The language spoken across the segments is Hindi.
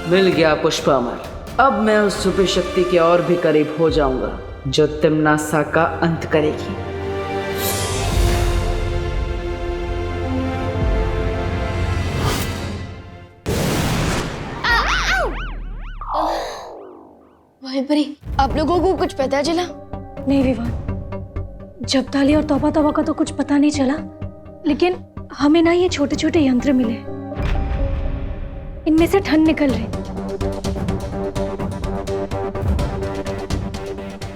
मिल गया पुष्पामर। अब मैं उस सुपर शक्ति के और भी करीब हो जाऊंगा जो तिम्नासा का अंत करेगी। भाई परी, आप लोगों को कुछ पता चला? नहीं विवान, जब्ताली और तौबा तौबा का तो कुछ पता नहीं चला, लेकिन हमें ना ये छोटे छोटे यंत्र मिले, इनमें से ठंड निकल रही।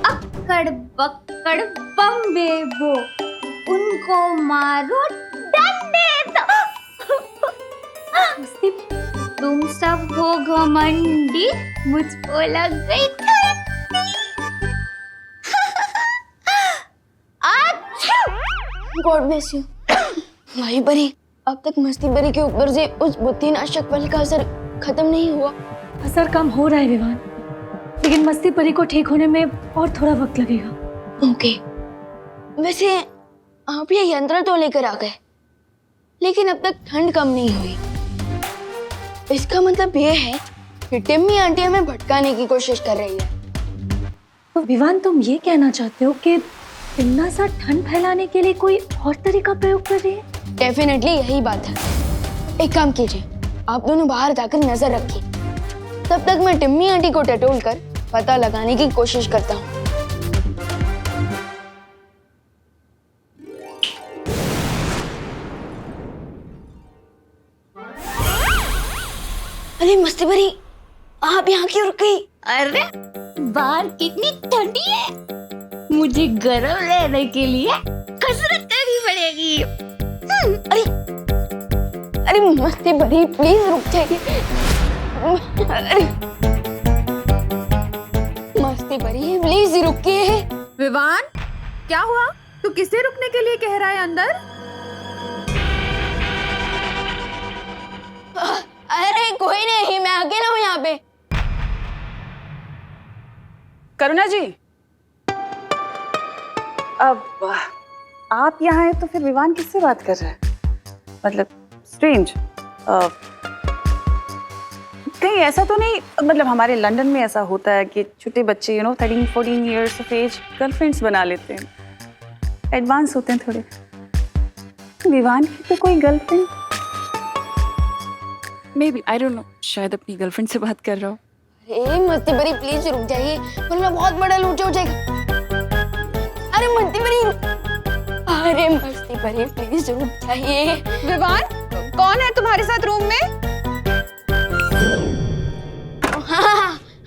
अक्कड़ बक्कड़ बम्बेबो, उनको मारो डंडे दो। तुम सब हो घमंडी, मुझको लग गई गॉड ब्लेस यू। भाई परी, अब तक मस्ती परी के ऊपर से उस बुद्धिनाशक बल का असर खत्म नहीं हुआ। असर कम हो रहा है विवान, लेकिन मस्ती परी को ठीक होने में और थोड़ा वक्त लगेगा। ओके, वैसे आप ये यंत्र तो लेकर आ गए, लेकिन अब तक ठंड कम नहीं हुई। इसका मतलब ये है कि टिम्मी आंटी हमें भटकाने की कोशिश कर रही है। तो विवान, तुम ये कहना चाहते हो कि तिम्नासा ठंड फैलाने के लिए कोई और तरीका प्रयोग कर रही है? डेफिनेटली यही बात है। एक काम कीजिए, आप दोनों बाहर जाकर नजर रखिए, तब तक मैं टिम्मी आंटी को टटोल कर पता लगाने की कोशिश करता हूँ। अरे मस्ती भरी, आप यहाँ क्यों रुक गई? अरे बाहर कितनी ठंडी है, मुझे गर्म रहने के लिए कसरत करनी पड़ेगी। अरे मस्ती भरी, प्लीज रुक जाइए। अरे मस्ती भरी, प्लीज रुकिए। विवान, क्या हुआ? तू किसे रुकने के लिए कह रहा है अंदर? अरे कोई नहीं, मैं अकेला हूँ यहाँ पे। करुणा जी, अब आप यहाँ हैं तो फिर विवान किससे बात कर रहा है? मतलब स्ट्रेंज। कहीं ऐसा तो नहीं, मतलब हमारे लंदन में ऐसा होता है कि छोटे बच्चे 13-14 इयर्स ऑफ एज गर्लफ्रेंड्स बना लेते हैं, एडवांस होते हैं थोड़े। विवान की तो कोई girlfriend, may be, I don't know, शायद अपनी गर्लफ्रेंड से बात कर रहा हो। अरे मस्ती भरी, प्लीज रुक जाइए, वरना बहुत बड़ा लूचा हो जाएगा। अरे मस्ती भरी, अरे मस्ती भरी, प्लीज रुक जाइए। विवान, कौन है तुम्हारे साथ रूम में?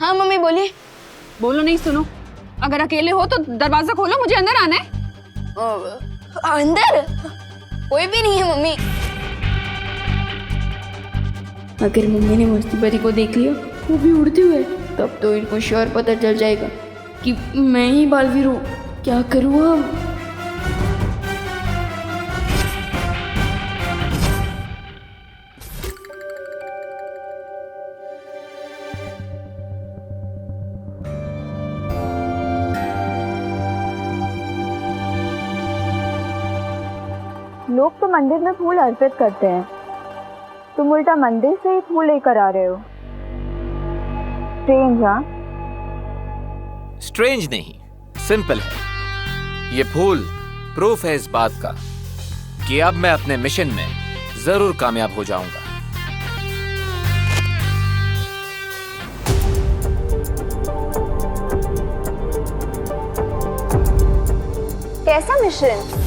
हाँ मम्मी बोलिए। बोलो नहीं, सुनो। अगर अकेले हो तो दरवाजा खोलो, मुझे अंदर आना है। अंदर कोई भी नहीं है मम्मी। अगर मम्मी ने मस्ती परी को देख लिया, वो भी उड़ते हुए, तब तो इनको श्योर पता चल जाएगा कि मैं ही बालवीर हूँ। क्या करूँ अब? लोग तो मंदिर में फूल अर्पित करते हैं, तुम उल्टा मंदिर से ही फूल लेकर आ रहे हो। स्ट्रेंज। हाँ, स्ट्रेंज नहीं, सिंपल है। ये फूल प्रूफ है इस बात का कि अब मैं अपने मिशन में जरूर कामयाब हो जाऊंगा। कैसा मिशन?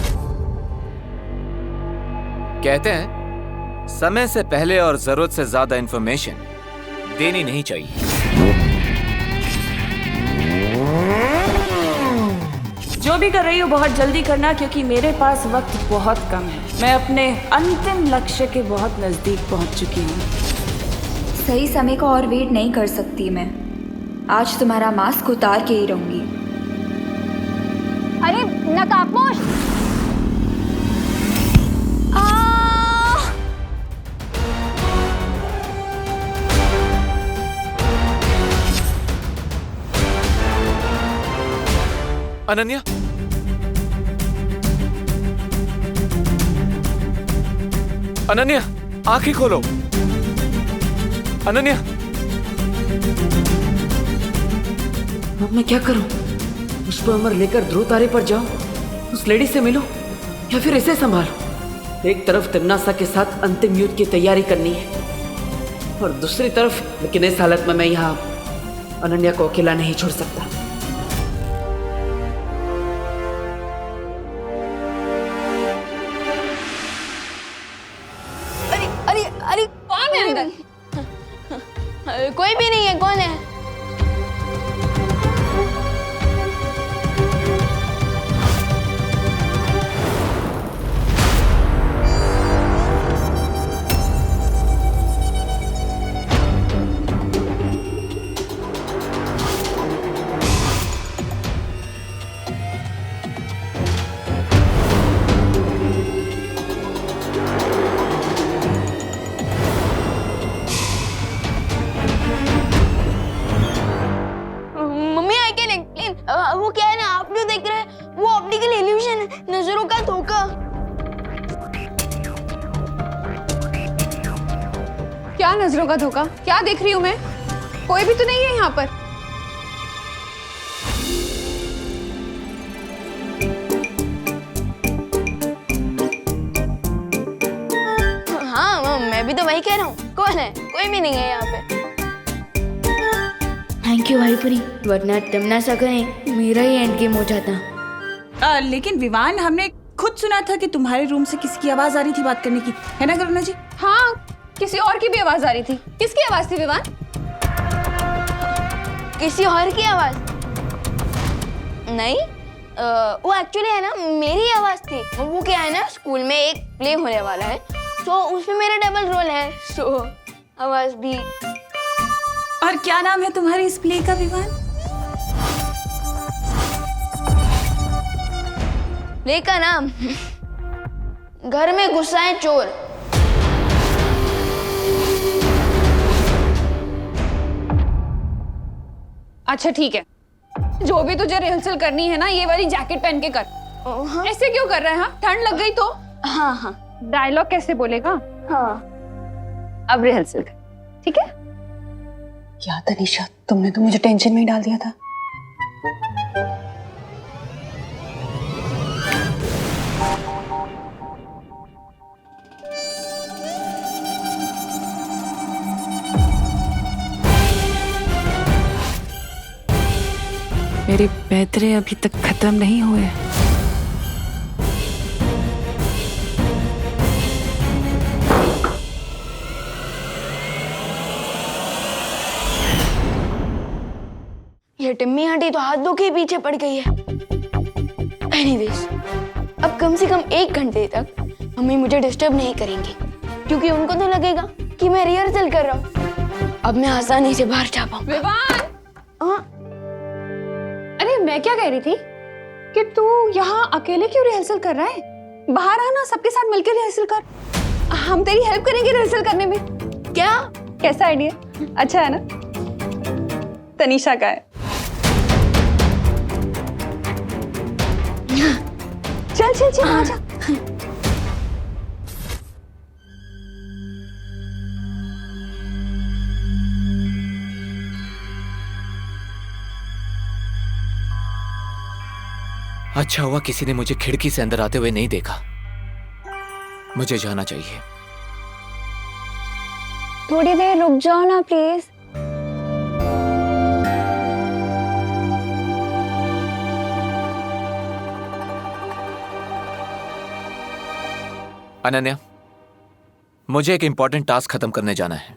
कहते हैं समय से पहले और जरूरत से ज्यादा इंफॉर्मेशन देनी नहीं चाहिए। जो भी कर रही हो बहुत जल्दी करना, क्योंकि मेरे पास वक्त बहुत कम है। मैं अपने अंतिम लक्ष्य के बहुत नजदीक पहुंच चुकी हूँ। सही समय को और वेट नहीं कर सकती मैं। आज तुम्हारा मास्क उतार के ही रहूंगी। अरे नकाबपोश! अनन्या, अनन्या, आंखें खोलो। अनन्या, अब मैं क्या करूं? पुष्प अमर लेकर ध्रुव तारे पर जाऊं, उस लेडी से मिलूं या फिर इसे संभालूं? एक तरफ तिमनासा के साथ अंतिम युद्ध की तैयारी करनी है और दूसरी तरफ, लेकिन इस हालत में मैं यहाँ अनन्या को अकेला नहीं छोड़ सकता। अरे अरे अरे कौन है अंदर? कोई भी नहीं है। कौन है? वो क्या है ना, आप जो देख रहे हैं वो ऑप्टिकल इल्यूशन है, नजरों का धोखा। क्या नजरों का धोखा? क्या देख रही हूँ मैं? कोई भी तो नहीं है यहाँ पर। हाँ मैं भी तो वही कह रहा हूँ। कौन है? कोई भी नहीं है यहाँ पे। थैंक यू हरिपुरी, वरना तिमनासा कहीं मेरा ही एंड गेम हो जाता। लेकिन विवान, हमने खुद सुना था कि तुम्हारे रूम से किसी की आवाज आ रही थी बात करने की, है ना करुणा जी? हाँ, किसी और की भी आवाज आ रही थी। किसकी आवाज थी विवान? किसी और की आवाज नहीं, वो एक्चुअली है ना मेरी आवाज थी। वो क्या है ना, स्कूल में एक प्ले होने वाला है, तो उसमें मेरा डबल रोल है, सो आवाज भी। और क्या नाम है तुम्हारे इस प्ले का विवान? प्ले का नाम घर में गुस्सा है चोर। अच्छा ठीक है, जो भी तुझे रिहर्सल करनी है ना, ये वाली जैकेट पहन के कर। ऐसे क्यों कर रहा है? हाँ, ठंड लग गई तो? हाँ हाँ। डायलॉग कैसे बोलेगा? हाँ, अब रिहर्सल कर, ठीक है? क्या तनीषा, तुमने तो मुझे टेंशन में ही डाल दिया था। मेरे पैतरे अभी तक खत्म नहीं हुए। ये टिम्मी आंटी तो हाथ धो के पीछे पड़ गई है। एनीवेज, अब कम से कम 1 घंटे तक मम्मी मुझे डिस्टर्ब नहीं करेंगी, क्योंकि उनको तो लगेगा कि मैं रिहर्सल कर रहा हूँ। अब मैं आसानी से बाहर जा पाऊंगा। विवान! हाँ? अरे मैं क्या कह रही थी कि तू यहाँ अकेले क्यों रिहर्सल कर रहा है? बाहर आना, सबके साथ मिलकर रिहर्सल कर। हम तेरी हेल्प करेंगे रिहर्सल करने में। क्या? कैसा आइडिया? अच्छा है ना? तनीषा का है। चल चल चल, आ जा। अच्छा हुआ किसी ने मुझे खिड़की से अंदर आते हुए नहीं देखा। मुझे जाना चाहिए। थोड़ी देर रुक जाओ ना प्लीज। अनन्या, मुझे एक इंपॉर्टेंट टास्क खत्म करने जाना है,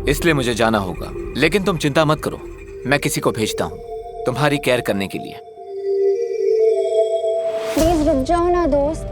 इसलिए मुझे जाना होगा। लेकिन तुम चिंता मत करो, मैं किसी को भेजता हूँ तुम्हारी केयर करने के लिए। प्लीज रुक जाओ ना दोस्त।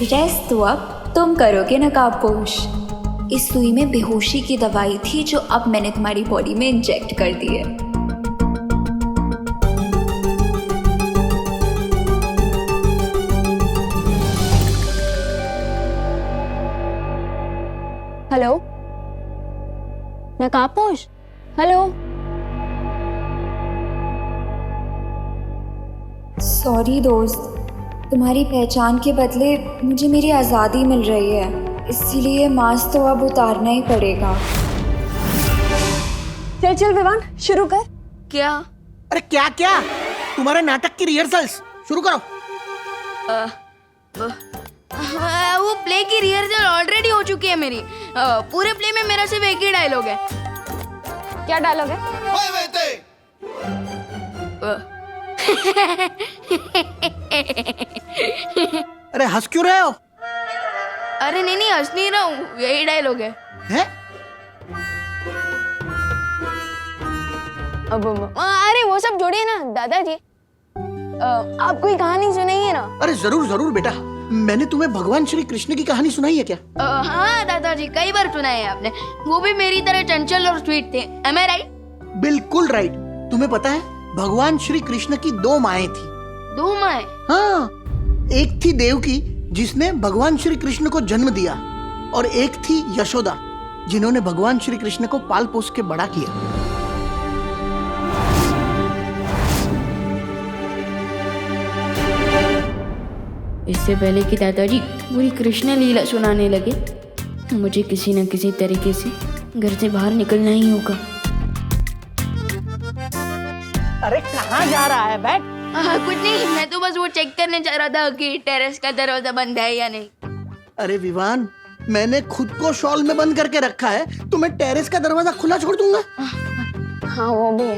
रेस्ट तो अब तुम करोगे नकाबपोश। इस सुई में बेहोशी की दवाई थी जो अब मैंने तुम्हारी बॉडी में इंजेक्ट कर दी है। Hello नकाबपोश, hello. सॉरी दोस्त, तुम्हारी पहचान के बदले मुझे मेरी आज़ादी मिल रही है, इसीलिए मास्क तो अब उतारना ही पड़ेगा। चल चल विवान, शुरू कर। क्या? अरे क्या क्या, तुम्हारे नाटक की रिहर्सल्स शुरू करो। वो प्ले की रिहर्सल ऑलरेडी हो चुकी है मेरी। पूरे प्ले में मेरा सिर्फ एक ही डायलॉग है। क्या डायलॉग है? अरे हंस क्यों रहे हो? अरे नहीं हंस नहीं रहा हूँ, यही डायलॉग है। हैं? अरे वो सब छोड़िए ना दादाजी, आप कोई कहानी सुनाइए ना। अरे जरूर जरूर बेटा, मैंने तुम्हें भगवान श्री कृष्ण की कहानी सुनाई है क्या? हाँ दादाजी, कई बार सुनाई है आपने। वो भी मेरी तरह चंचल और स्वीट थे। Am I right? बिल्कुल राइट। तुम्हें पता है भगवान श्री कृष्ण की 2 माएं थी। 2 माएं? हाँ, एक थी देवकी जिसने भगवान श्री कृष्ण को जन्म दिया, और एक थी यशोदा जिन्होंने भगवान श्री कृष्ण को पाल पोस के बड़ा किया। इससे पहले कि दादाजी पूरी कृष्ण लीला सुनाने लगे, मुझे किसी न किसी तरीके से घर से बाहर निकलना ही होगा। अरे कहाँ जा रहा है? बैठ। कुछ नहीं, मैं तो बस वो चेक करने जा रहा था कि टेरेस का दरवाजा बंद है या नहीं। अरे विवान, मैंने खुद को शॉल में बंद करके रखा है, तो मैं टेरेस का दरवाजा खुला छोड़ दूंगा? हाँ वो भी है।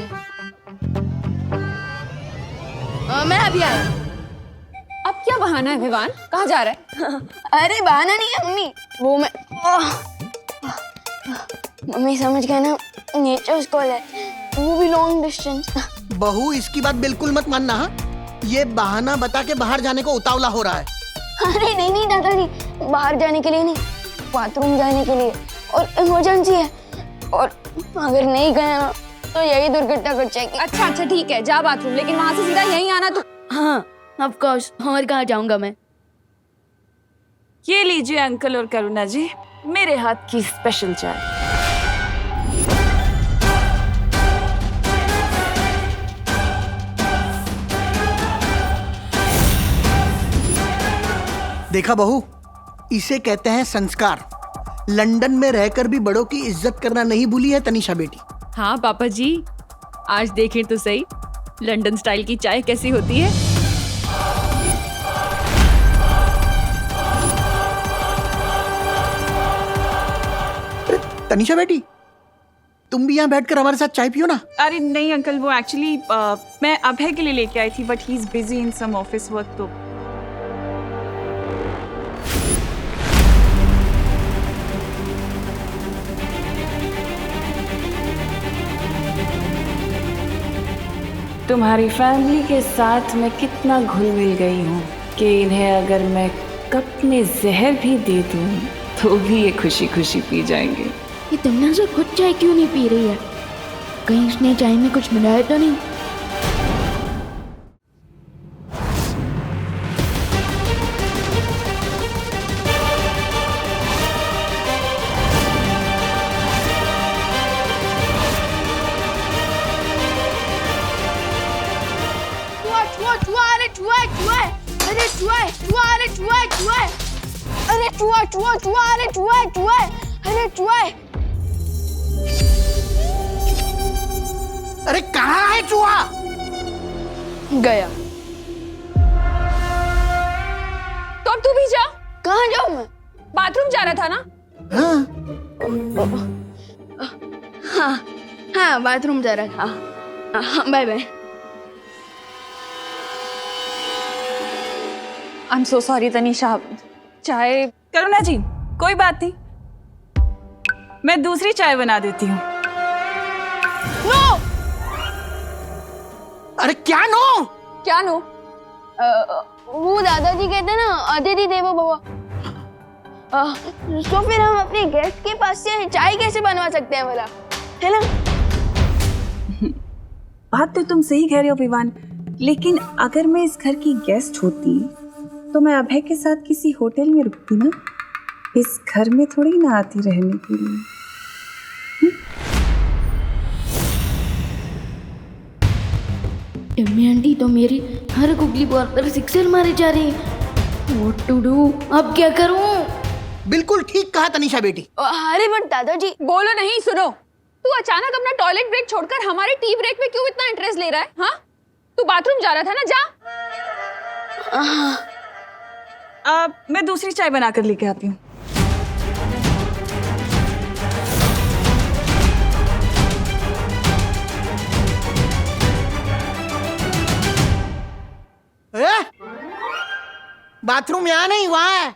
मैं अभी आया। अब क्या बहाना है विवान, कहाँ जा रहा है? अरे बहाना नहीं है मम्मी, वो मैं मम्मी समझ गए ना, नेचर्स कॉल है, वो भी लॉन्ग डिस्टेंस। बहू, इसकी बात बिल्कुल मत मानना। हाँ, ये बहाना बता के बाहर जाने को उतावला हो रहा है। अरे नहीं दादाजी, बाहर जाने के लिए नहीं, बाथरूम जाने के लिए, और इमरजेंसी है, और अगर नहीं गया ना तो यही दुर्घटना घट जाएगी। अच्छा ठीक है, जा बाथरूम, लेकिन वहां से सीधा यहीं आना। तो हाँ ऑफ कोर्स, और कहाँ जाऊंगा मैं? ये लीजिए अंकल और करुणा जी, मेरे हाथ की स्पेशल चाय। देखा बहू, इसे कहते हैं संस्कार। लंदन में रहकर भी बड़ों की इज्जत करना नहीं भूली है तनीषा बेटी। हाँ पापा जी, आज देखें तो सही लंदन स्टाइल की चाय कैसी होती है। तनीषा बेटी, तुम भी यहाँ बैठकर हमारे साथ चाय पियो ना। अरे नहीं अंकल, वो एक्चुअली मैं अभय के लिए लेके आई थी, but he is busy in some office work. तो तुम्हारी फैमिली के साथ मैं कितना घुल मिल गई हूँ कि इन्हें अगर मैं कप में जहर भी दे दूँ तो भी ये खुशी खुशी पी जाएंगे। ये तमन्ना से खुद चाय क्यों नहीं पी रही है? कहीं उसने चाय में कुछ मिलाया तो नहीं? अरे कहाँ है चूहा? गया। तो अब तू भी जा। कहाँ जाऊँ मैं? बाथरूम जा रहा था ना? हाँ बाथरूम जा रहा था। हाँ bye bye. I am so sorry Tanisha, चाय। करुणा जी कोई बात नहीं, मैं दूसरी चाय बना देती हूँ। नो! अरे क्या नो? क्या नो? वो दादाजी कहते हैं ना, अतिथि देवो भव। तो फिर हम अपने गेस्ट के पास से चाय कैसे बनवा सकते हैं भला, है ना? बात तो तुम सही कह रहे हो विवान, लेकिन अगर मैं इस घर की गेस्ट होती तो मैं अभय के साथ किसी होटल में रुकती ना, इस घर में थोड़ी ना आती रहने के लिए। टिम्मी आंटी तो मेरी हर गुगली बॉल पर सिक्सर मारे जा रही है। What to do? अब क्या करूं? बिल्कुल ठीक कहा तनिषा बेटी। अरे बट दादाजी। बोलो नहीं, सुनो। तू अचानक अपना टॉयलेट ब्रेक छोड़कर हमारे टी ब्रेक में क्यों इतना इंटरेस्ट ले रहा है? हाँ, तू बाथरूम जा रहा था ना, जा। मैं दूसरी चाय बनाकर लेके आती हूँ। बाथरूम यहाँ नहीं, वहाँ है।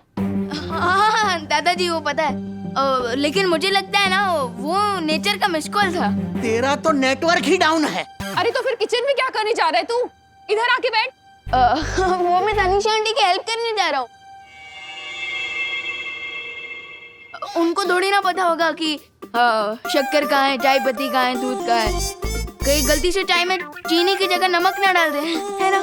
हाँ दादाजी, वो पता है। लेकिन मुझे लगता है ना वो नेचर का मिस कॉल था। तेरा तो नेटवर्क ही डाउन है। अरे तो फिर किचन में क्या करने जा रहा है तू? इधर आके बैठ। वो मैं तनिषा आंटी की हेल्प करने जा रहा हूँ। उनको थोड़ी ना पता होगा कि शक्कर कहाँ है, चाय पत्ती कहाँ है, दूध कहाँ है। कहीं गलती से चाय में चीनी की जगह नमक ना डाल दे, है ना?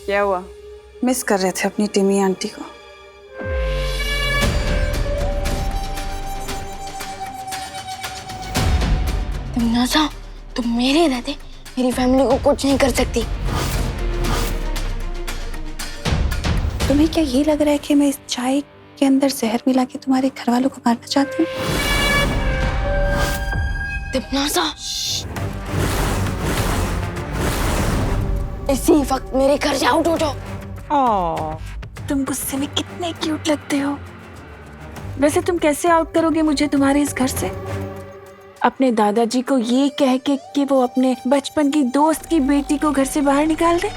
क्या हुआ? मिस कर रहे थे अपनी टिम्मी आंटी को? नाज़ा, तुम मेरे रहते मेरी फैमिली को कुछ नहीं कर सकती। तुम्हें क्या ये लग रहा है कि मैं इस चाय के अंदर जहर मिला के तुम्हारे घर वालों को मारना चाहती हूँ? नाज़ा, इसी वक्त मेरे घर से आउट हो जाओ। तुम गुस्से में कितने क्यूट लगते हो। वैसे तुम कैसे आउट करोगे मुझे तुम्हारे इस घर से? अपने दादाजी को ये कह के कि वो अपने बचपन की दोस्त की बेटी को घर से बाहर निकाल दे,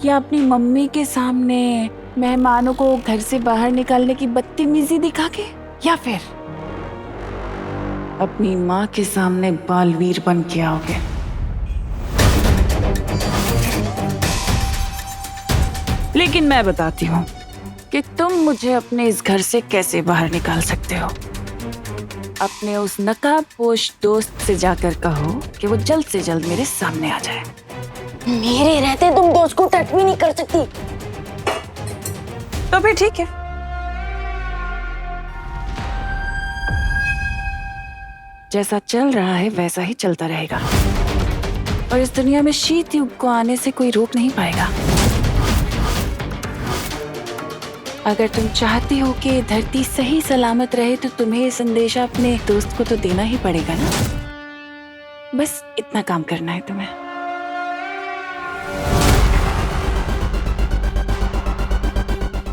या अपनी मम्मी के सामने मेहमानों को घर से बाहर निकालने की बदतमीजी दिखा के, या फिर अपनी माँ के सामने बालवीर बन के आओगे? लेकिन मैं बताती हूँ कि तुम मुझे अपने इस घर से कैसे बाहर निकाल सकते हो। अपने उस नकाबपोश दोस्त से जाकर कहो कि वो जल्द से जल्द मेरे सामने आ जाए। मेरे रहते तुम दोस्त को टच भी नहीं कर सकती। तो फिर ठीक है, जैसा चल रहा है वैसा ही चलता रहेगा, और इस दुनिया में शीत युग को आने से कोई रोक नहीं पाएगा। अगर तुम चाहती हो कि धरती सही सलामत रहे तो तुम्हें ये संदेशा अपने दोस्त को तो देना ही पड़ेगा ना। बस इतना काम करना है तुम्हें।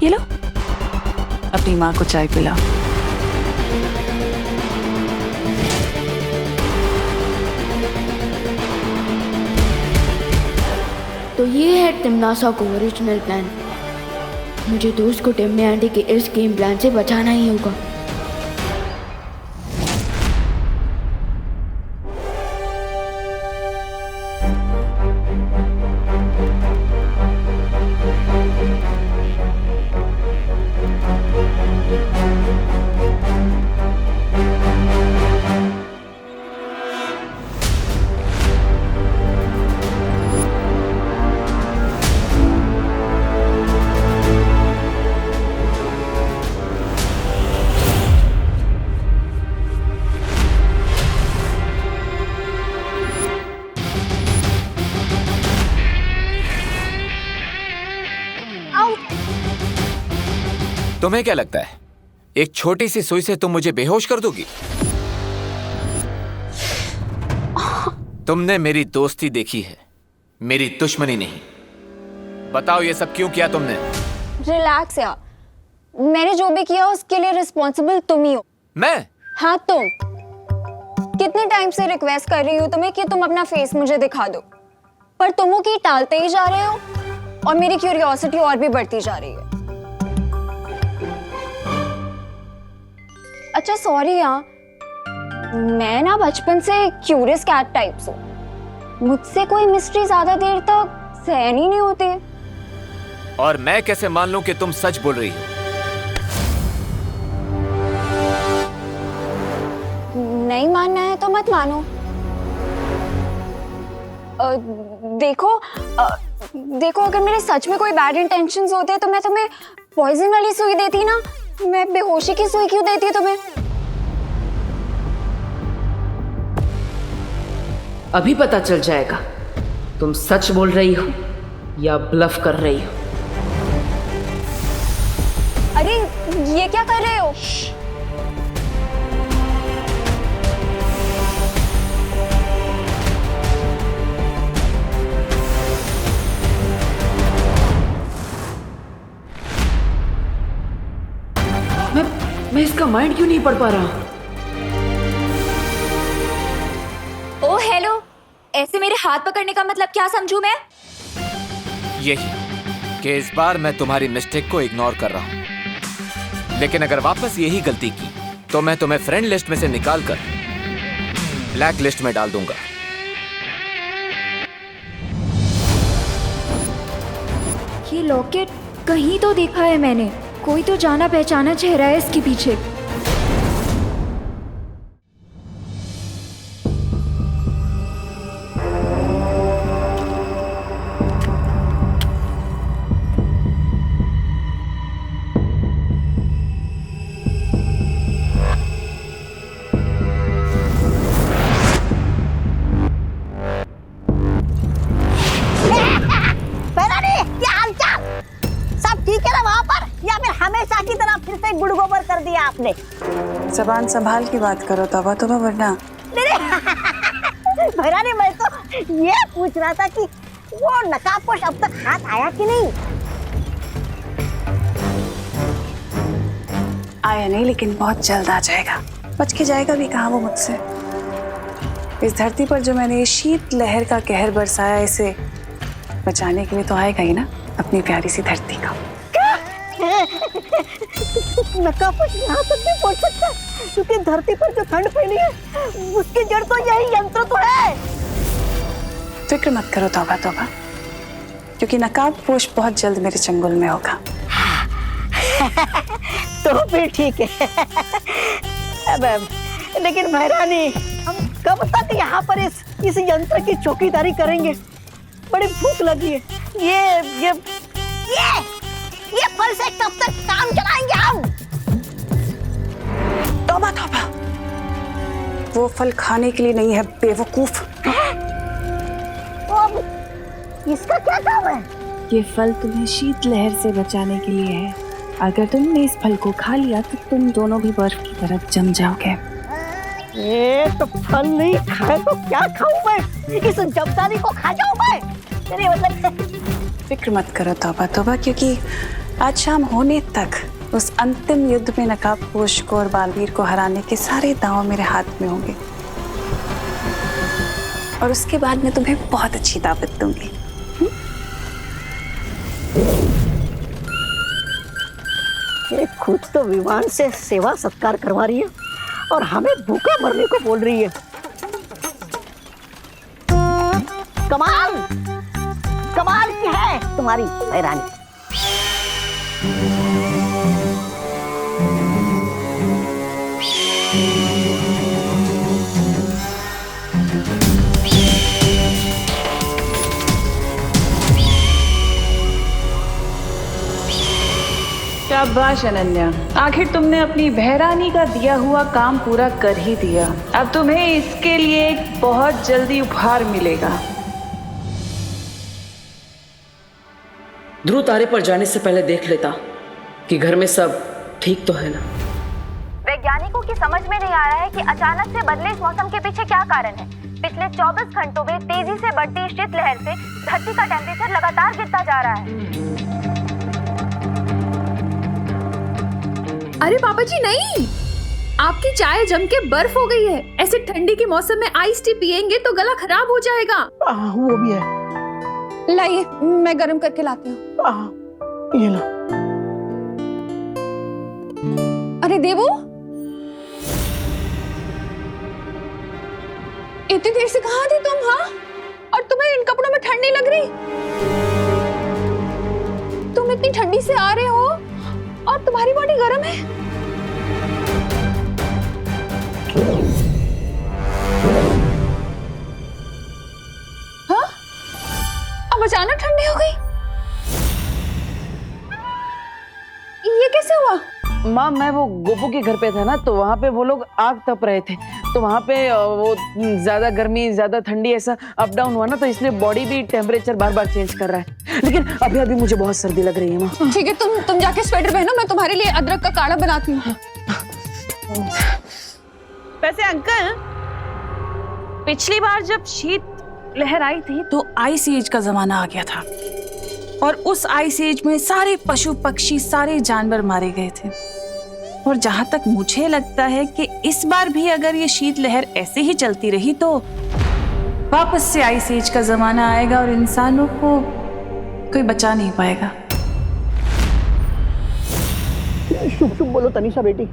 ये लो, अपनी माँ को चाय पिलाओ। तो ये है टिम्नासा को ओरिजिनल प्लान। मुझे दोस्त को टिम्मी आंटी के इस गेम प्लान से बचाना ही होगा। तुम्हें क्या लगता है एक छोटी सी सुई से तुम मुझे बेहोश कर दोगी? तुमने मेरी दोस्ती देखी है, मेरी दुश्मनी नहीं। बताओ ये सब क्यों किया तुमने? रिलैक्स यार, मैंने जो भी किया उसके लिए रिस्पॉन्सिबल तुम ही हो। मैं? हाँ तुम। कितने टाइम से रिक्वेस्ट कर रही हूँ तुम्हें कि तुम अपना फेस मुझे दिखा दो, पर तुम की टालते ही जा रहे हो और मेरी क्यूरियोसिटी और भी बढ़ती जा रही है। अच्छा सॉरी यार, मैं ना बचपन से क्यूरियस कैट टाइप्स हूँ। मुझसे कोई मिस्ट्री ज्यादा देर तक सहन ही नहीं होती। और मैं कैसे मान लूं कि तुम सच बोल रही हो? नहीं मानना है तो मत मानो। देखो अगर मेरे सच में कोई बैड इंटेंशंस होते तो मैं तुम्हें पॉइजन वाली सुई देती ना। मैं बेहोशी की सुई क्यों देती तुम्हें? अभी पता चल जाएगा तुम सच बोल रही हो या ब्लफ कर रही हो। अरे ये क्या कर रहे हो? मैं इसका माइंड क्यों नहीं पढ़ पा रहा? ओ हेलो, ऐसे मेरे हाथ पकड़ने का मतलब क्या समझूं मैं? यही कि इस बार मैं तुम्हारी मिस्टेक को इग्नोर कर रहा हूं, लेकिन अगर वापस यही गलती की तो मैं तुम्हें फ्रेंड लिस्ट में से निकाल कर ब्लैक लिस्ट में डाल दूंगा। ये लॉकेट कहीं तो देखा है मैंने। कोई तो जाना पहचाना चेहरा है इसके पीछे। आपने जबान संभाल की बात करो तौबा तौबा, वरना भैरानी मैं तो ये पूछ रहा था कि वो नकाबपोश अब तक हाथ आया कि नहीं? आया नहीं, लेकिन बहुत जल्द आ जाएगा। बच के जाएगा भी कहाँ वो मुझसे। इस धरती पर जो मैंने ये शीत लहर का कहर बरसाया, इसे बचाने के लिए तो आएगा ही ना अपनी प्यारी सी धरती का। नकाबपोश यहाँ तक नहीं पहुँच सकता, क्योंकि धरती पर जो ठंड फैली है उसकी जड़ तो यही यंत्र तो है। फिक्र मत करो तौबा तौबा, क्योंकि नकाबपोश बहुत जल्द मेरे चंगुल में होगा। तो फिर ठीक है। अब लेकिन महरानी, हम कब तक यहाँ पर इस यंत्र की चौकीदारी करेंगे? बड़ी भूख लगी है। ये फल से कब तक काम चलाएंगे हम? तौबा तौबा, वो फल खाने के लिए नहीं है बेवकूफ। इसका क्या काम है? ये फल तुम्हें शीत लहर से बचाने के लिए है। अगर तुमने इस फल को खा लिया तो तुम दोनों भी बर्फ की तरह जम जाओगे। ये तो फल नहीं खाए तो क्या खाऊं मैं? इस जमदानी को खा जाऊं मैं? तेरे मतलब फिक्र मत करो तौबा तौबा, क्योंकि आज शाम होने तक उस अंतिम युद्ध में नकाबपोश को और बालवीर को हराने के सारे दांव मेरे हाथ में होंगे, और उसके बाद मैं तुम्हें बहुत अच्छी दावत दूंगी। ये खुद तो विमान से सेवा सत्कार करवा रही है और हमें भूखा मरने को बोल रही है। कमाल की है तुम्हारी महरानी। शाबाश अनन्या, आखिर तुमने अपनी बहरानी का दिया हुआ काम पूरा कर ही दिया। अब तुम्हें इसके लिए एक बहुत जल्दी उपहार मिलेगा। ध्रुव तारे पर जाने से पहले देख लेता कि घर में सब ठीक तो है ना। वैज्ञानिकों की समझ में नहीं आ रहा है कि अचानक से बदले इस मौसम के पीछे क्या कारण है। पिछले 24 घंटों में तेजी से बढ़ती शीत लहर से धरती का टेम्परेचर लगातार गिरता जा रहा है। अरे पापा जी नहीं, आपकी चाय जम के बर्फ हो गई है। ऐसे ठंडी के मौसम में आइस टी पिएंगे तो गला खराब हो जाएगा। वो भी है। लाइए, मैं गर्म करके लाती हूँ। ये लो। अरे देवू, इतनी देर से कहाँ थी तुम? हाँ, और नहीं लग रही? तुम इतनी ठंडी से आ रहे हो और तुम्हारी बॉडी गर्म है। हाँ? अब अचानक ठंडी हो गई, ये कैसे हुआ? माँ, मैं वो गोपू के घर पे था ना, तो वहाँ पे वो लोग आग तप रहे थे, तो वहाँ पे वो ज्यादा गर्मी ज्यादा ठंडी ऐसा अप डाउन हुआ ना, तो इसलिए बॉडी भी टेम्परेचर बार बार चेंज कर रहा है। लेकिन अभी अभी मुझे बहुत सर्दी लग रही है माँ। ठीक है, तुम जाके स्वेटर पहनो, मैं तुम्हारे लिए अदरक का काढ़ा बनाती हूँ। वैसे अंकल, पिछली बार जब शीत लहर आई थी तो आइस एज का जमाना आ गया था, और उस आइस एज में सारे पशु पक्षी सारे जानवर मारे गए थे। और जहां तक मुझे लगता है कि इस बार भी अगर ये शीत लहर ऐसे ही चलती रही तो वापस से आइस एज का जमाना आएगा और इंसानों को कोई बचा नहीं पाएगा। शुभ शुभ बोलो तनिषा बेटी,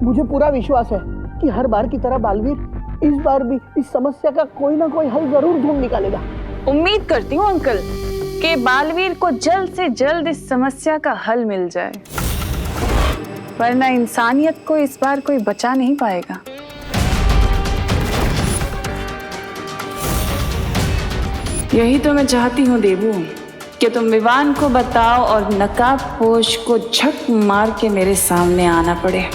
मुझे पूरा विश्वास है कि हर बार की तरह बालवीर इस बार भी इस समस्या का कोई ना कोई हल जरूर ढूंढ निकालेगा। उम्मीद करती हूँ अंकल कि बालवीर को जल्द से जल्द इस समस्या का हल मिल जाए, वरना इंसानियत को इस बार कोई बचा नहीं पाएगा। यही तो मैं चाहती हूँ देवू, कि तुम विवान को बताओ और नकाबपोश को झक मार के मेरे सामने आना पड़े।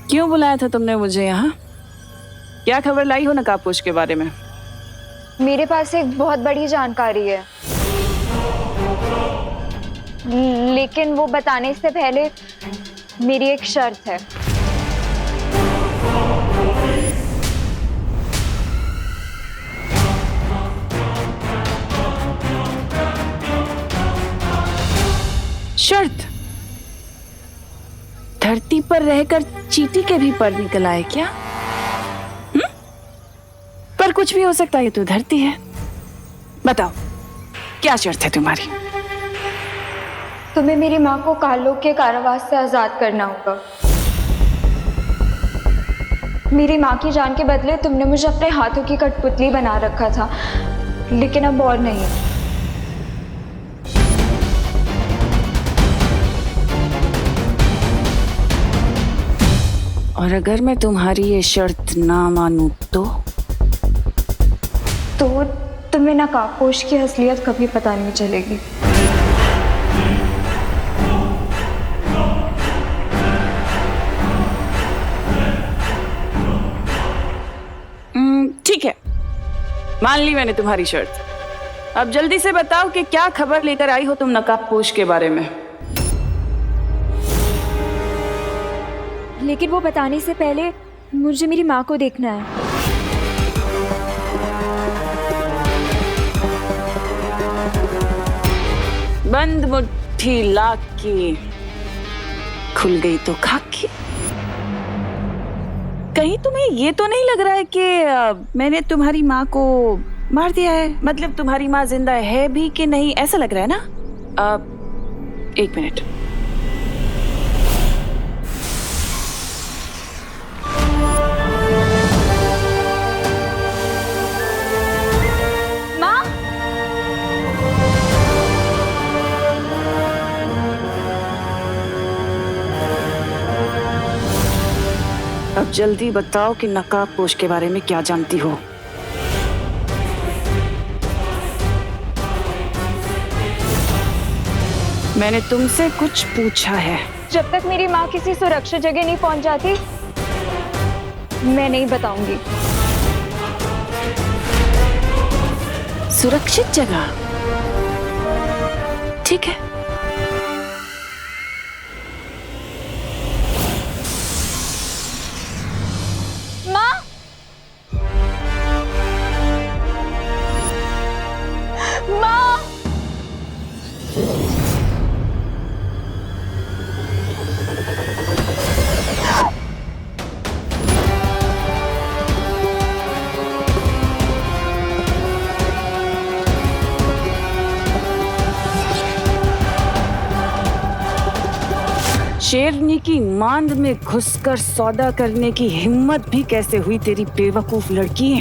क्यों बुलाया था तुमने मुझे यहाँ? क्या खबर लाई हो नकाबपोश के बारे में? मेरे पास एक बहुत बड़ी जानकारी है, लेकिन वो बताने से पहले मेरी एक शर्त है। शर्त? धरती पर रहकर चींटी के भी पर निकल आए क्या? पर कुछ भी हो सकता है, ये तो धरती है। बताओ क्या शर्त है तुम्हारी? तुम्हें मेरी माँ को कालों के कारावास से आजाद करना होगा। मेरी माँ की जान के बदले तुमने मुझे अपने हाथों की कठपुतली बना रखा था, लेकिन अब और नहीं। और अगर मैं तुम्हारी ये शर्त ना मानूं तो तुम्हें नकाबपोश की असलियत कभी पता नहीं चलेगी। ठीक है, मान ली मैंने तुम्हारी शर्त। अब जल्दी से बताओ कि क्या खबर लेकर आई हो तुम नकाबपोश के बारे में? लेकिन वो बताने से पहले मुझे मेरी माँ को देखना है। बंद मुट्ठी लाख की, खुल गई तो खाकी। कहीं तुम्हें ये तो नहीं लग रहा है कि मैंने तुम्हारी माँ को मार दिया है? मतलब तुम्हारी माँ जिंदा है भी कि नहीं, ऐसा लग रहा है ना? एक मिनट। अब जल्दी बताओ कि नकाबपोश के बारे में क्या जानती हो? मैंने तुमसे कुछ पूछा है। जब तक मेरी माँ किसी सुरक्षित जगह नहीं पहुंच जाती, मैं नहीं बताऊंगी। सुरक्षित जगह? ठीक है। शेरनी की मांद में घुसकर सौदा करने की हिम्मत भी कैसे हुई तेरी बेवकूफ लड़की।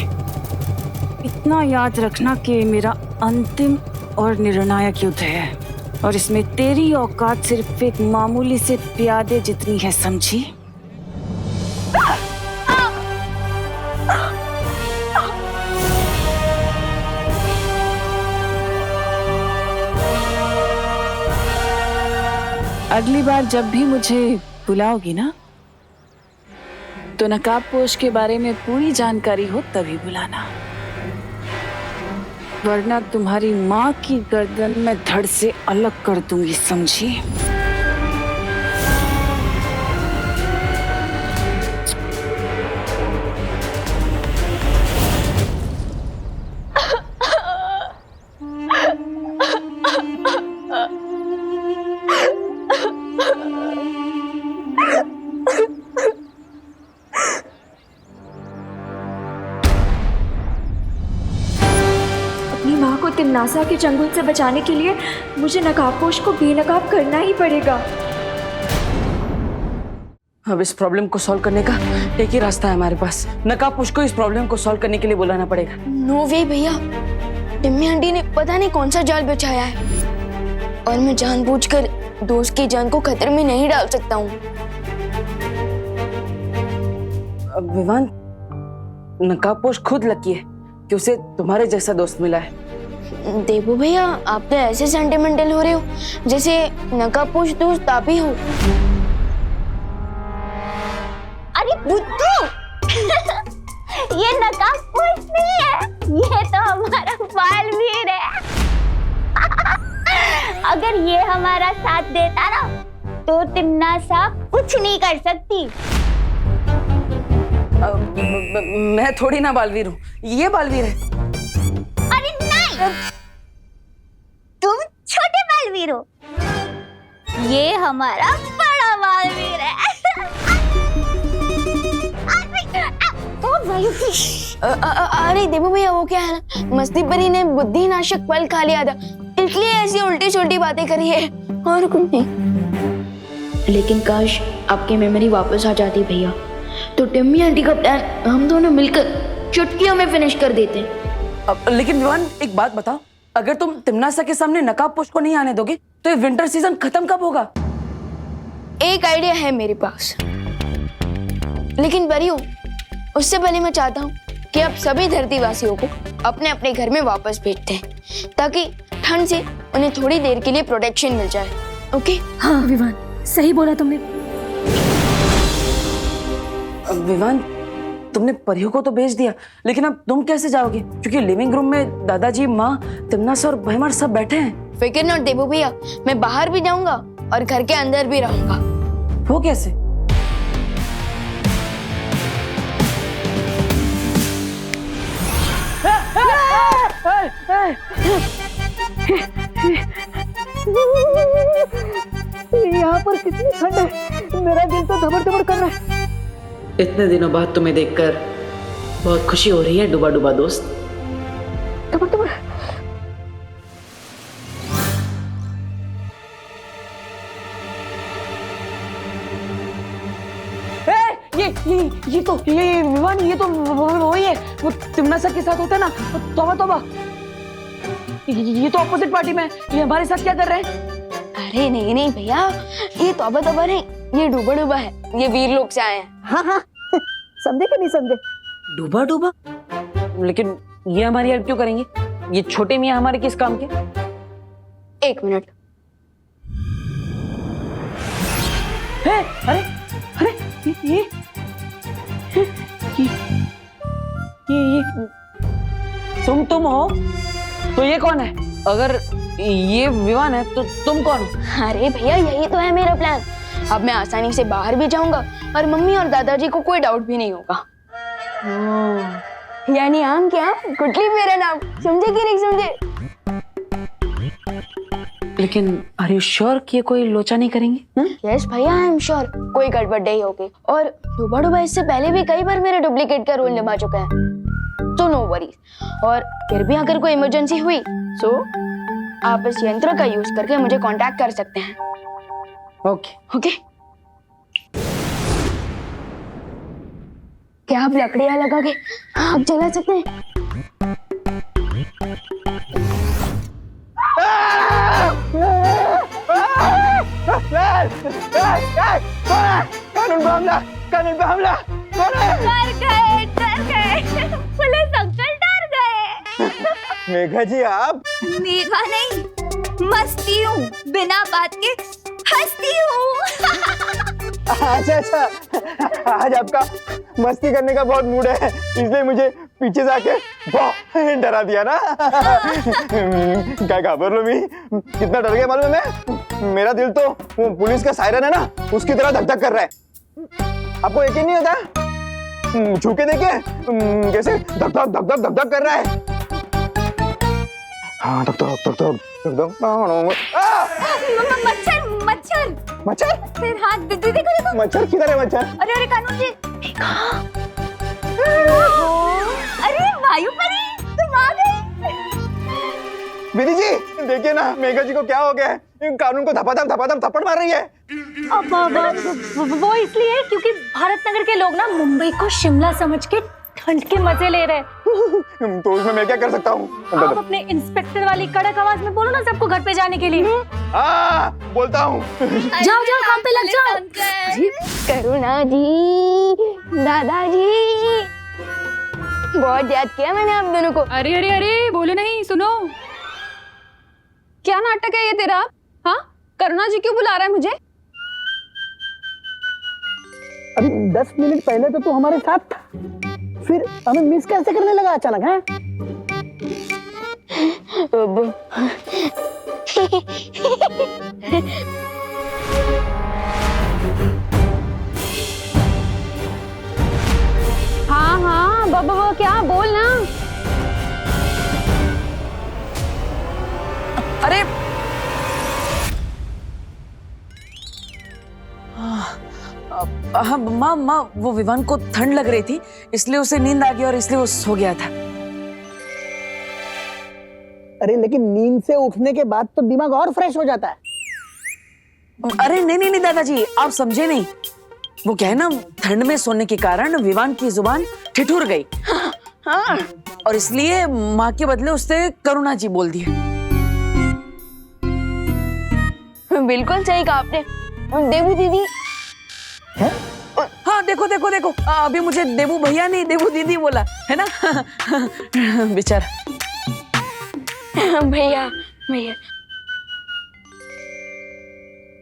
इतना याद रखना कि मेरा अंतिम और निर्णायक युद्ध है और इसमें तेरी औकात सिर्फ एक मामूली से प्यादे जितनी है, समझी? अगली बार जब भी मुझे बुलाओगी ना, तो नकाबपोश के बारे में पूरी जानकारी हो तभी बुलाना, वरना तुम्हारी माँ की गर्दन में धड़ से अलग कर दूंगी, समझी? अपनी माँ को तिमनासा के चंगुल से बचाने के लिए मुझे नकाबपोश को बेनकाब करना ही पड़ेगा। अब इस प्रॉब्लम को सॉल्व करने का एक ही रास्ता है हमारे पास। नकाबपोश को इस प्रॉब्लम को सॉल्व करने के लिए बुलाना पड़ेगा। नो वे भैया, टिम्मी आंटी ने पता नहीं कौन सा जाल बिछाया है और मैं जानबूझकर दोस्त की जान को खतरे में नहीं डाल सकता हूँ। विवान, नकाबपोश खुद लकी है कि उसे तुम्हारे जैसा दोस्त मिला है। देबू भैया, आप तो ऐसे सेंटिमेंटल हो रहे हो जैसे नकाबपोश दोस्त आप ही हो। अरे बुद्धू ये नकाबपोश नहीं है, ये तो हमारा बालवीर है। अगर ये हमारा साथ देता ना तो तिमनासा कुछ नहीं कर सकती। मैं थोड़ी ना बालवीर हूँ, ये बालवीर है। अरे नहीं, तुम छोटे बालवीर हो, ये हमारा बड़ा बालवीर है। अरे देबू भैया, वो क्या है ना, मस्ती परी ने बुद्धि नाशक फल खा लिया था, इसलिए ऐसी उल्टी छोटी बातें करी है और कुछ नहीं। लेकिन काश आपकी मेमोरी वापस आ जाती भैया, तो टिम्मी आंटी का प्लान हम दोनों मिलकर चुटकियों में फिनिश कर देते। लेकिन विवान, एक बात बताओ, अगर तुम तिमनासा के सामने नकाबपोश को नहीं आने दोगे तो ये विंटर सीजन खत्म कब होगा? एक आइडिया है मेरे पास, लेकिन परियों, उससे पहले मैं चाहता हूँ कि आप सभी धरतीवासियों को अपने अपने घर में वापस भेजते हैं, ताकि ठंड से उन्हें थोड़ी देर के लिए प्रोटेक्शन मिल जाए। ओके? हाँ विवान, सही बोला तुमने। विवान, तुमने परियों को तो भेज दिया, लेकिन अब तुम कैसे जाओगे? क्योंकि लिविंग रूम में दादाजी, माँ, तिमनासा और भैमार सब बैठे हैं। फिक्र नॉट देबू भैया, मैं बाहर भी जाऊंगा और घर के अंदर भी रहूंगा। वो कैसे? यहाँ पर कितनी ठंड है, मेरा दिल तो धबर धबर कर रहा है। इतने दिनों बाद तुम्हें देखकर बहुत खुशी हो रही है डुबा डुबा दोस्त। धबर धबर। ये विवान, ये तो वही है, वो तिमनासा के साथ होता है ना। तौबा तौबा, ये तो ऑपोजिट पार्टी में है, ये हमारे साथ क्या कर रहे हैं? अरे नहीं नहीं भैया, ये तौबा तौबा नहीं, ये डूबा डूबा है, ये वीर लोग से आए हैं। हाँ हाँ, समझे कि नहीं समझे? डूबा डूबा? लेकिन ये हमारी हेल्प क्यों करेंगे? ये छोटे मियाँ हमारे किस काम के? एक मिनट। अरे अरे ये तुम हो? तो ये कौन है? अगर ये विवान है तो तुम कौन हो? अरे भैया, यही तो है मेरा प्लान। अब मैं आसानी से बाहर भी जाऊंगा और मम्मी और दादाजी को कोई डाउट भी नहीं होगा। यानी आम क्या, गुटली मेरा नाम, समझे कि नहीं समझे? लेकिन आर यू श्योर कि ये कोई लोचा नहीं करेंगे? यस भैया, आई एम श्योर कोई गड़बड़ नहीं होगी। और डूबा डूबा इससे पहले भी कई बार मेरे डुप्लीकेट का रोल निभा चुका है, तो नो वरीज। और फिर भी अगर कोई इमरजेंसी हुई तो आप इस यंत्र का यूज करके मुझे कांटेक्ट कर सकते हैं। Okay okay? क्या आप लकड़ियां लगा के आग जला सकते हैं? कानून पे हमला कौन है? डर गए पुलिस अंकल डर गए। मेघा जी आप? मेघा नहीं, मस्ती हूँ, बिना बात के हंसती हूँ। अच्छा आज आपका मस्ती करने का बहुत मूड है, इसलिए मुझे पीछे से आके बहुत डरा दिया ना। क्या घाबर लो मी, कितना डर गया मालूम है मैं? मेरा दिल तो वो पुलिस का सायरन है ना, उसकी तरह धक धक कर रहा है। आपको यकीन नहीं होता? छू के देखिए कैसे धक धक धक धक धक धक कर रहा है। हाँ धक धक धक धक धक धक। मच्छर मच्छर मच्छर? फिर हाँ देखो मच्छर किधर है मच्छर? अरे कानून जी, अरे वायु परी तुम आ गए। विधि जी देखिए ना मेघा जी को क्या हो गया है, कानून को धपाधप थप्पड़ मार रही है। वो इसलिए क्योंकि भारत नगर के लोग ना मुंबई को शिमला समझ के ठंड के मजे ले रहे हैं। तो उसमें मैं क्या कर सकता हूँ? आप अपने इंस्पेक्टर वाली कड़क आवाज में बोलो ना सबको घर पे जाने के लिए। हाँ बोलता हूँ। जाओ जाओ काम पे लग जाओ। करुणा जी, दादाजी, बहुत याद किया मैंने आप दोनों को। अरे अरे अरे बोलो नहीं, सुनो क्या नाटक है ये तेरा? हाँ करुणा जी क्यों बुला रहा है मुझे? अभी 10 मिनट पहले तो तू हमारे साथ था, फिर हमें मिस कैसे करने लगा अचानक? है हाँ बाबा क्या बोल ना। अरे हाँ माँ वो विवान को ठंड लग रही थी, इसलिए उसे नींद आ गई और इसलिए वो सो गया था। अरे लेकिन नींद से उठने के बाद तो दिमाग और फ्रेश हो जाता है। अरे नहीं दादाजी, आप समझे नहीं। वो क्या है ना, ठंड में सोने के कारण विवान की जुबान ठिठुर गई। हाँ, और इसलिए माँ के बदले उसने करुणा जी बोल दिया। बिल्कुल सही कहा आपने। देवू दीदी है? हाँ देखो अभी मुझे देवू भैया नहीं देवू दीदी बोला है ना। बेचारा भैया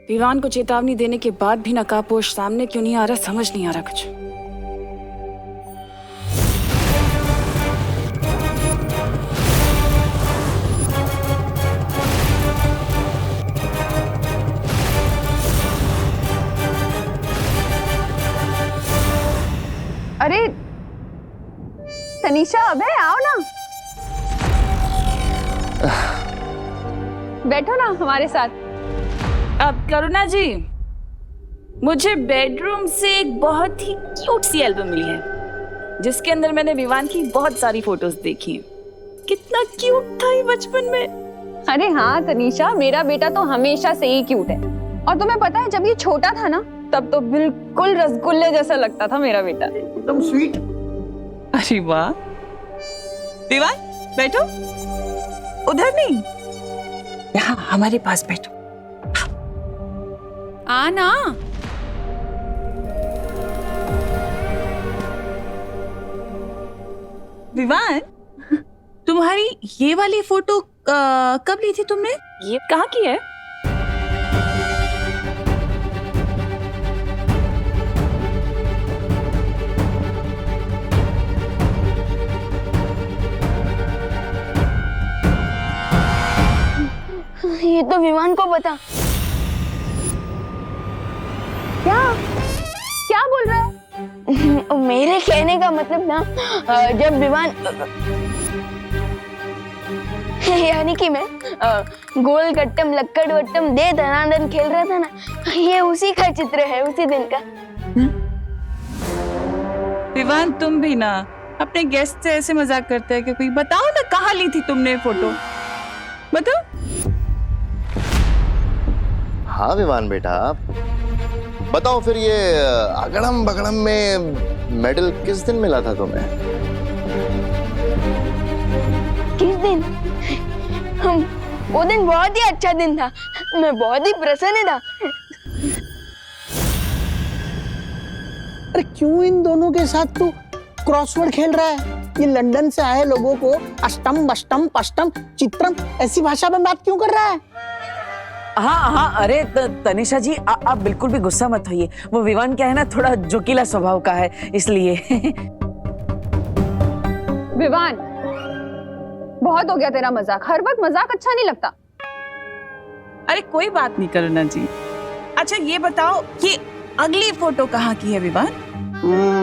विवान को चेतावनी देने के बाद भी नकाबपोश सामने क्यों नहीं आ रहा, समझ नहीं आ रहा कुछ। अरे तनीषा अबे आओ ना, बैठो ना हमारे साथ। अब करुणा जी, मुझे बेडरूम से एक बहुत ही क्यूट सी एल्बम मिली है, जिसके अंदर मैंने विवान की बहुत सारी फोटोज देखी हैं। कितना क्यूट था ये बचपन में। अरे हाँ तनीषा, मेरा बेटा तो हमेशा से ही क्यूट है। और तुम्हें पता है जब ये छोटा था ना, तब तो बिल्कुल रसगुल्ले जैसा लगता था मेरा बेटा, एकदम स्वीट। अरे वाह। विवान बैठो, उधर नहीं, यहाँ हमारे पास बैठो। आना। विवान, तुम्हारी ये वाली फोटो कब ली थी तुमने? ये कहाँ की है? ये तो विवान को बता। क्या बोल रहा है? मेरे कहने का मतलब ना, जब विवान यानी कि मैं गोल गट्टम लक्कड़ वट्टम दे धनाधन खेल रहा था ना, ये उसी का चित्र है, उसी दिन का। विवान तुम भी ना अपने गेस्ट से ऐसे मजाक करते हैं कि कोई बताओ ना कहाँ ली थी तुमने फोटो, बताओ। हाँ विवान बेटा बताओ फिर, ये अगड़म बगड़म में मेडल किस दिन मिला था तुम्हें? किस दिन? वो दिन बहुत ही अच्छा दिन था। मैं बहुत ही प्रसन्न था। अरे क्यों इन दोनों के साथ तू क्रॉसवर्ड खेल रहा है? ये लंदन से आए लोगों को अष्टम बष्टम पष्टम चित्रम ऐसी भाषा में बात क्यों कर रहा है? हाँ, अरे तनिषा जी आप बिल्कुल भी गुस्सा मत होइए। वो विवान क्या है ना, थोड़ा जोकीला स्वभाव का है, इसलिए। विवान, बहुत हो गया तेरा मजाक। हर वक्त मजाक अच्छा नहीं लगता। अरे कोई बात नहीं करुणा जी। अच्छा ये बताओ कि अगली फोटो कहाँ की है विवान?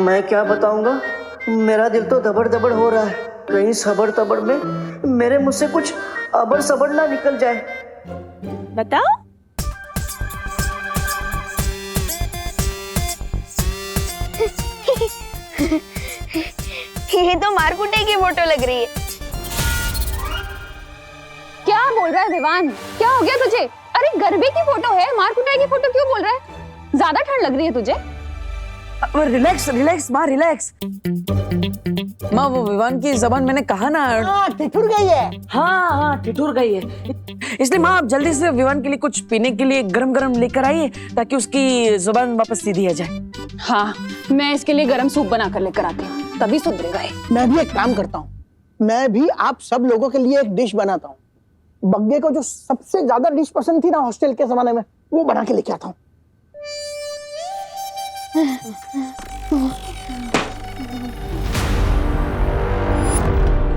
मैं क्या बताऊंगा, मेरा दिल तो दबड़ दबड़ हो रहा है। कहीं सबर तबड़ में मेरे मुंह से कुछ अबर सबर ना निकल जाए। बताओ। ये तो मारकुटे की फोटो लग रही है। क्या बोल रहा है विवान? क्या हो गया तुझे? अरे गरबे की फोटो है, मारकुटाई की फोटो क्यों बोल रहा है? ज्यादा ठंड लग रही है तुझे? रिलैक्स माँ, रिलैक्स। माँ वो विवान की जबान मैंने कहा ना, ठिठुर गई है। हाँ ठिठुर गई है। इसलिए माँ आप जल्दी से विवान के लिए कुछ पीने के लिए गरम गरम लेकर आइए, ताकि उसकी जुबान वापस सीधी आ जाए। हाँ, मैं इसके लिए गरम सूप बना कर लेकर आती हूँ, तभी सुधरेगा ये। मैं भी एक काम करता हूँ, मैं भी आप सब लोगों के लिए एक डिश बनाता हूँ। बग्गे को जो सबसे ज्यादा डिश पसंद थी ना हॉस्टल के जमाने में, वो बना के लेके आता हूँ।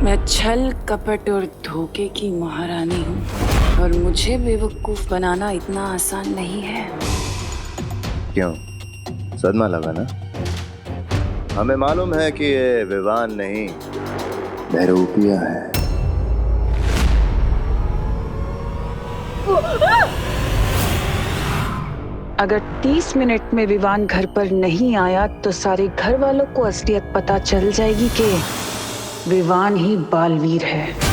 मैं छल कपट और धोखे की महारानी हूँ, और मुझे बेवकूफ बनाना इतना आसान नहीं है। क्यों, सदमा लगा ना? हमें मालूम है कि ये विवान नहीं, बहरूपिया है। अगर 30 मिनट में विवान घर पर नहीं आया तो सारे घर वालों को असलियत पता चल जाएगी कि विवान ही बालवीर है।